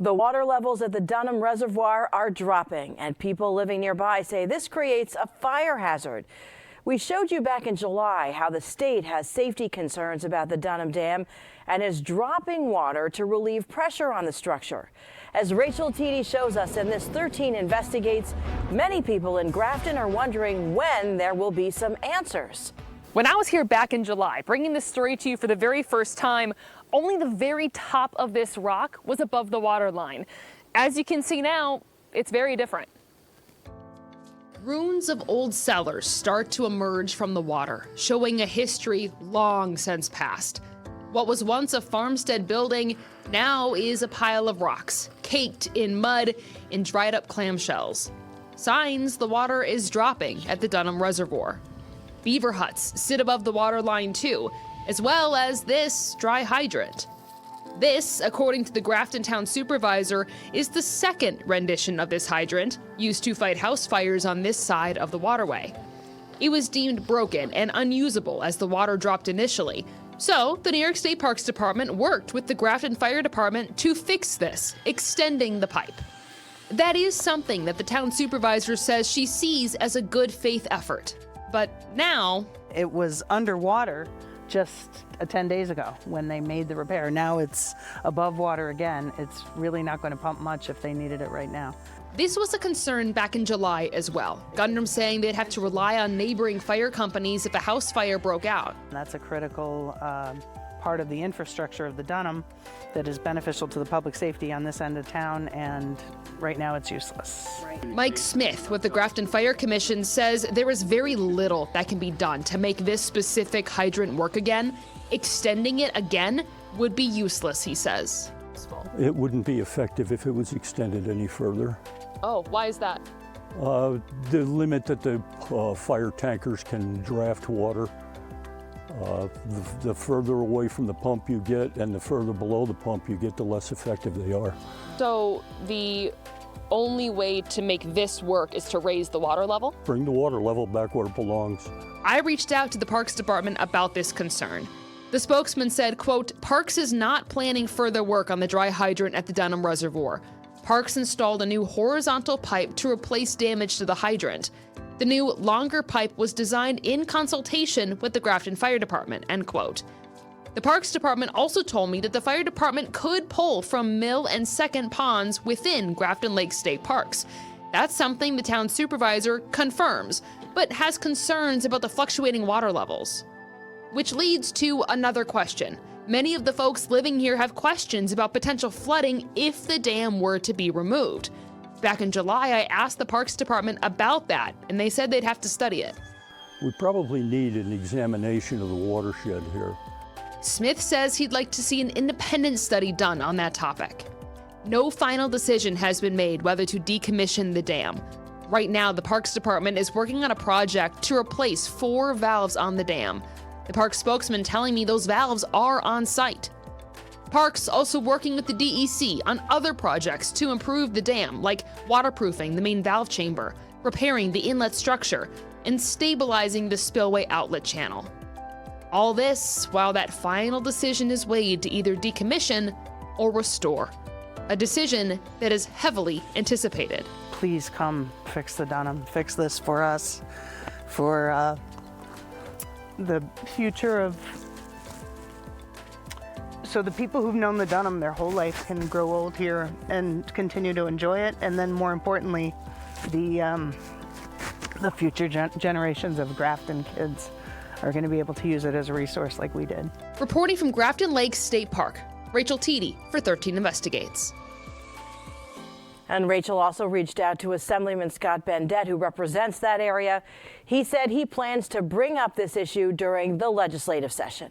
The water levels at the Dunham Reservoir are dropping, and people living nearby say this creates a fire hazard. We showed you back in July how the state has safety concerns about the Dunham Dam and is dropping water to relieve pressure on the structure. As Rachel Teedy shows us in this 13 Investigates, many people in Grafton are wondering when there will be some answers. When I was here back in July, bringing this story to you for the very first time, only the very top of this rock was above the water line. As you can see now, it's very different. Ruins of old cellars start to emerge from the water, showing a history long since past. What was once a farmstead building now is a pile of rocks, caked in mud and dried up clamshells. Signs the water is dropping at the Dunham Reservoir. Beaver huts sit above the water line too, as well as this dry hydrant. This, according to the Grafton Town Supervisor, is the second rendition of this hydrant, used to fight house fires on this side of the waterway. It was deemed broken and unusable as the water dropped initially, so the New York State Parks Department worked with the Grafton Fire Department to fix this, extending the pipe. That is something that the town supervisor says she sees as a good faith effort. But now, it was underwater just 10 days ago when they made the repair. Now it's above water again. It's really not going to pump much if they needed it right now. This was a concern back in July as well. Gundam saying they'd have to rely on neighboring fire companies if a house fire broke out. That's a critical part of the infrastructure of the Dunham that is beneficial to the public safety on this end of town, and right now it's useless. Mike Smith with the Grafton Fire Commission says there is very little that can be done to make this specific hydrant work again. Extending it again would be useless, he says. It wouldn't be effective if it was extended any further. Oh, why is that? The limit that the fire tankers can draft water, the further away from the pump you get and the further below the pump you get, the less effective they are. So the only way to make this work is to raise the water level? Bring the water level back where it belongs. I reached out to the Parks Department about this concern. The spokesman said, quote, Parks is not planning further work on the dry hydrant at the Dunham Reservoir. Parks installed a new horizontal pipe to replace damage to the hydrant. The new, longer pipe was designed in consultation with the Grafton Fire Department, end quote. The Parks Department also told me that the fire department could pull from Mill and Second ponds within Grafton Lake State Parks. That's something the town supervisor confirms, but has concerns about the fluctuating water levels. Which leads to another question. Many of the folks living here have questions about potential flooding if the dam were to be removed. Back in July, I asked the Parks Department about that, and they said they'd have to study it. We probably need an examination of the watershed here. Smith says he'd like to see an independent study done on that topic. No final decision has been made whether to decommission the dam. Right now, the Parks Department is working on a project to replace 4 valves on the dam. The Parks spokesman telling me those valves are on site. Parks also working with the DEC on other projects to improve the dam, like waterproofing the main valve chamber, repairing the inlet structure, and stabilizing the spillway outlet channel. All this while that final decision is weighed to either decommission or restore, a decision that is heavily anticipated. Please come fix the Dunham, fix this for us, for the future of, so the people who've known the Dunham their whole life can grow old here and continue to enjoy it, and then more importantly, the future generations of Grafton kids are going to be able to use it as a resource like we did. Reporting from Grafton Lake State Park, Rachel Teedy for 13 Investigates. And Rachel also reached out to Assemblyman Scott Bendett, who represents that area. He said he plans to bring up this issue during the legislative session.